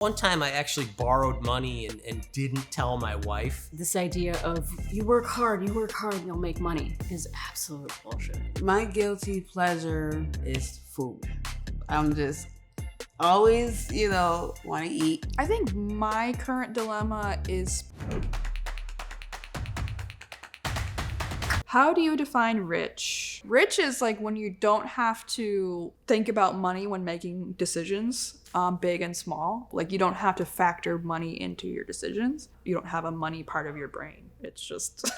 One time I actually borrowed money and didn't tell my wife. This idea of you work hard, and you'll make money is absolute bullshit. My guilty pleasure is food. I'm just always, want to eat. I think my current dilemma is, how do you define rich? Rich is like when you don't have to think about money when making decisions, big and small. Like you don't have to factor money into your decisions. You don't have a money part of your brain. It's just,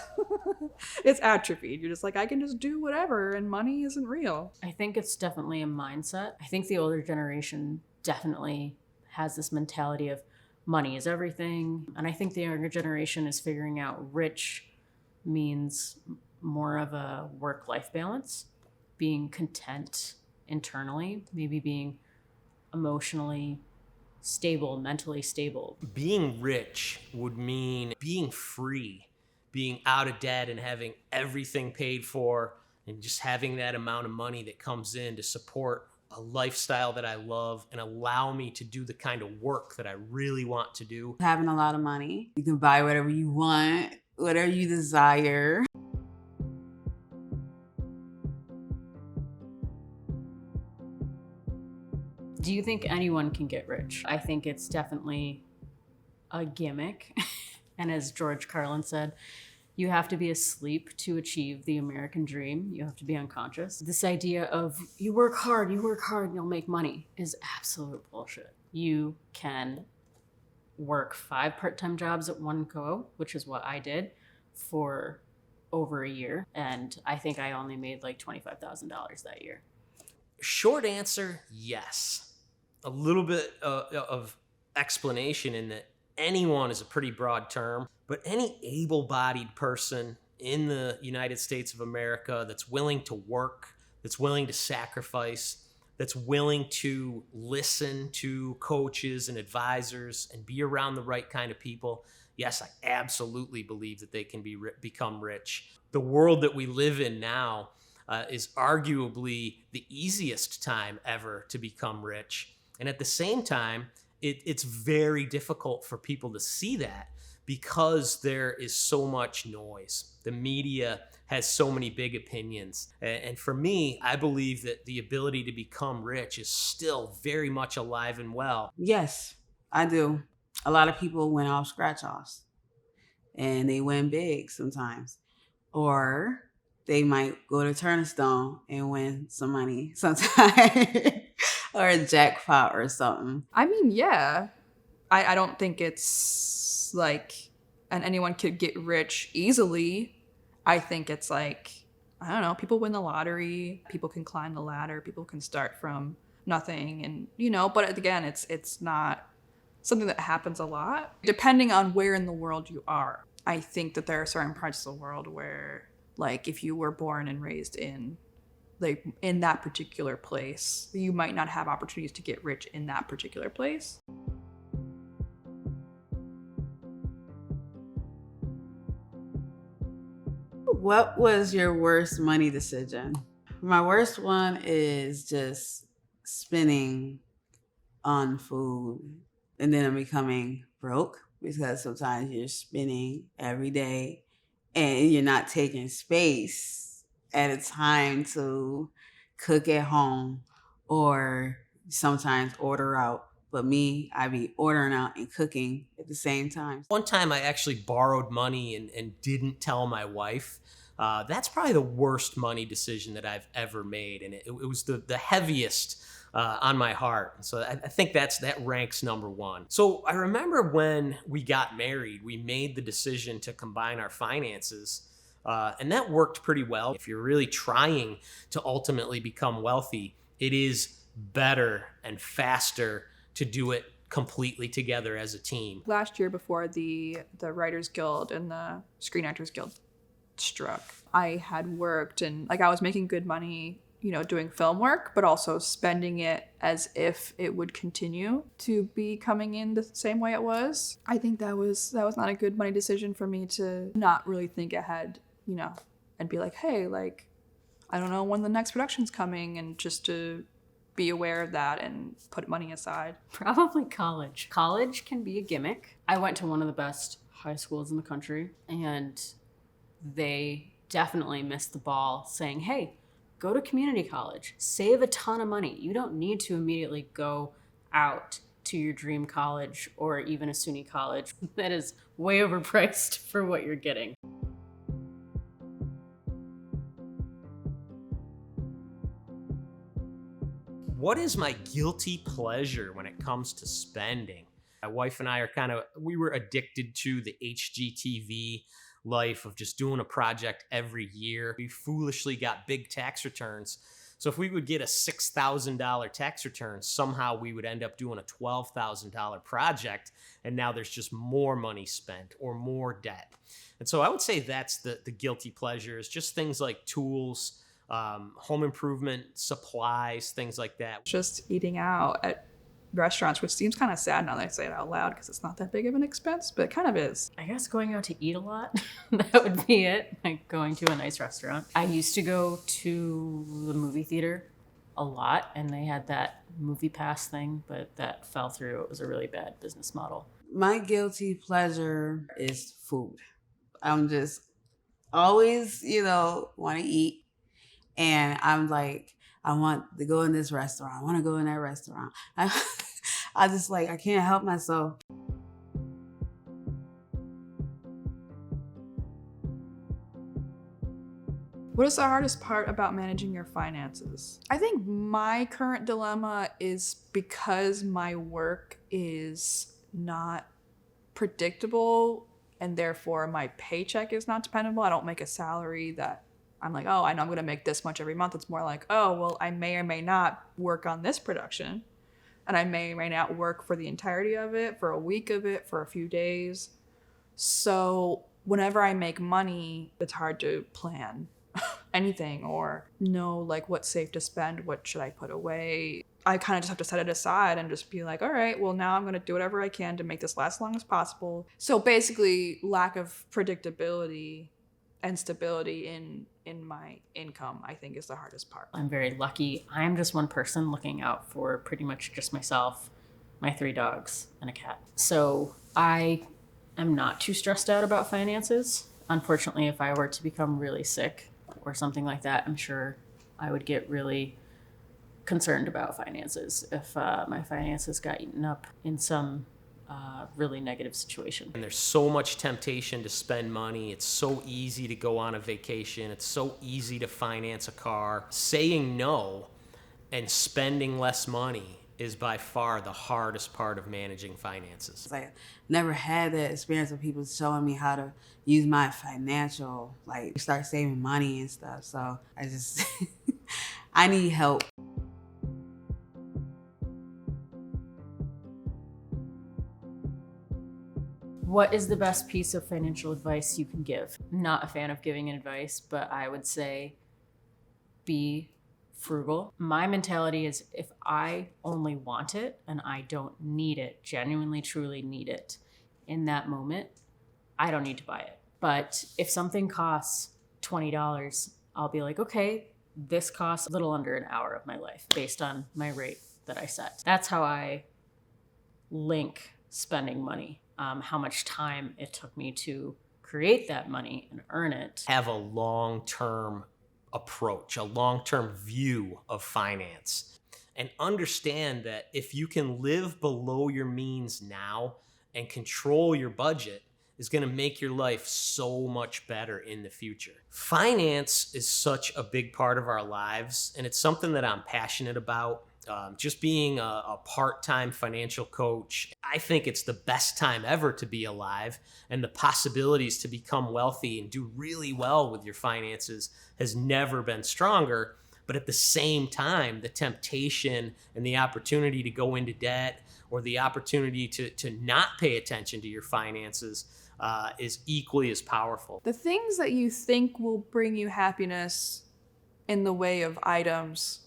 it's atrophied. You're just like, I can just do whatever and money isn't real. I think it's definitely a mindset. I think the older generation definitely has this mentality of money is everything. And I think the younger generation is figuring out rich means more of a work-life balance, being content internally, maybe being emotionally stable, mentally stable. Being rich would mean being free, being out of debt and having everything paid for, and just having that amount of money that comes in to support a lifestyle that I love and allow me to do the kind of work that I really want to do. Having a lot of money, you can buy whatever you want, whatever you desire. Do you think anyone can get rich? I think it's definitely a gimmick. And as George Carlin said, you have to be asleep to achieve the American dream. You have to be unconscious. This idea of you work hard, and you'll make money is absolute bullshit. You can work 5 part-time jobs at one go, which is what I did for over a year. And I think I only made like $25,000 that year. Short answer, yes. A little bit of explanation in that anyone is a pretty broad term, but any able-bodied person in the United States of America that's willing to work, that's willing to sacrifice, that's willing to listen to coaches and advisors and be around the right kind of people, yes, I absolutely believe that they can become rich. The world that we live in now is arguably the easiest time ever to become rich. And at the same time, it's very difficult for people to see that because there is so much noise. The media has so many big opinions. And for me, I believe that the ability to become rich is still very much alive and well. Yes, I do. A lot of people win off scratch-offs and they win big sometimes. Or they might go to Turnstone and win some money sometimes. Or a jackpot or something. I mean, yeah. I don't think it's like, and anyone could get rich easily. I think it's like, I don't know, people win the lottery, people can climb the ladder, people can start from nothing and, but again, it's not something that happens a lot. Depending on where in the world you are, I think that there are certain parts of the world where, like, if you were born and raised in that particular place, you might not have opportunities to get rich in that particular place. What was your worst money decision? My worst one is just spending on food and then I'm becoming broke because sometimes you're spending every day and you're not taking space at a time to cook at home or sometimes order out. But me, I be ordering out and cooking at the same time. One time I actually borrowed money and didn't tell my wife. That's probably the worst money decision that I've ever made. And it was the heaviest on my heart. So I think that ranks number one. So I remember when we got married, we made the decision to combine our finances. And that worked pretty well. If you're really trying to ultimately become wealthy, it is better and faster to do it completely together as a team. Last year, before the Writers Guild and the Screen Actors Guild struck, I had worked and I was making good money, doing film work, but also spending it as if it would continue to be coming in the same way it was. I think that was not a good money decision for me to not really think ahead, and be like, hey, I don't know when the next production's coming, and just to be aware of that and put money aside? Probably college. College can be a gimmick. I went to one of the best high schools in the country, and they definitely missed the ball saying, hey, go to community college, save a ton of money. You don't need to immediately go out to your dream college or even a SUNY college that is way overpriced for what you're getting. What is my guilty pleasure when it comes to spending? My wife and I are we were addicted to the HGTV life of just doing a project every year. We foolishly got big tax returns. So if we would get a $6,000 tax return, somehow we would end up doing a $12,000 project, and now there's just more money spent or more debt. And so I would say that's the guilty pleasure, is just things like tools, home improvement, supplies, things like that. Just eating out at restaurants, which seems kind of sad now that I say it out loud because it's not that big of an expense, but it kind of is. I guess going out to eat a lot, that would be it. Like going to a nice restaurant. I used to go to the movie theater a lot, and they had that movie pass thing, but that fell through. It was a really bad business model. My guilty pleasure is food. I'm just always, want to eat. And I'm like, I want to go in this restaurant. I want to go in that restaurant. I just I can't help myself. What is the hardest part about managing your finances? I think my current dilemma is because my work is not predictable and therefore my paycheck is not dependable. I don't make a salary that I'm like, oh, I know I'm going to make this much every month. It's more like, oh, well, I may or may not work on this production, and I may or may not work for the entirety of it, for a week of it, for a few days. So whenever I make money, it's hard to plan anything or know what's safe to spend, what should I put away. I kind of just have to set it aside and just be like, all right, well, now I'm going to do whatever I can to make this last as long as possible. So basically, lack of predictability and stability in my income, I think, is the hardest part. I'm very lucky. I'm just one person looking out for pretty much just myself, my 3 dogs, and a cat. So I am not too stressed out about finances. Unfortunately, if I were to become really sick or something like that, I'm sure I would get really concerned about finances if my finances got eaten up in some really negative situation. And there's so much temptation to spend money. It's so easy to go on a vacation. It's so easy to finance a car. Saying no and spending less money is by far the hardest part of managing finances. I never had that experience of people showing me how to use my financial, start saving money and stuff. So I just, I need help. What is the best piece of financial advice you can give? Not a fan of giving advice, but I would say be frugal. My mentality is if I only want it and I don't need it, genuinely, truly need it in that moment, I don't need to buy it. But if something costs $20, I'll be like, okay, this costs a little under an hour of my life based on my rate that I set. That's how I link spending money. How much time it took me to create that money and earn it. Have a long-term approach, a long-term view of finance, and understand that if you can live below your means now and control your budget, is going to make your life so much better in the future. Finance is such a big part of our lives, and it's something that I'm passionate about. Just being a part-time financial coach, I think it's the best time ever to be alive, and the possibilities to become wealthy and do really well with your finances has never been stronger. But at the same time, the temptation and the opportunity to go into debt or the opportunity to not pay attention to your finances is equally as powerful. The things that you think will bring you happiness in the way of items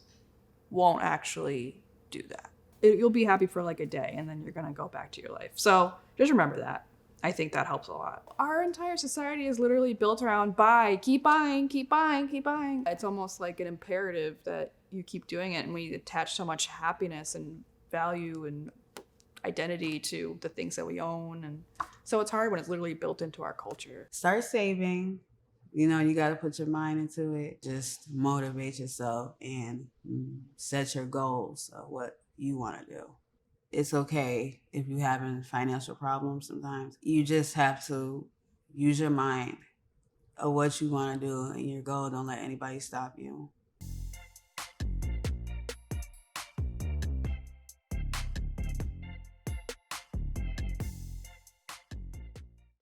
won't actually do that. You'll be happy for a day, and then you're going to go back to your life. So just remember that. I think that helps a lot. Our entire society is literally built around buy, keep buying, keep buying, keep buying. It's almost like an imperative that you keep doing it, and we attach so much happiness and value and identity to the things that we own, and so it's hard when it's literally built into our culture. Start saving. You know, you got to put your mind into it. Just motivate yourself and set your goals of what you want to do. It's okay if you're having financial problems sometimes. You just have to use your mind of what you want to do and your goal. Don't let anybody stop you.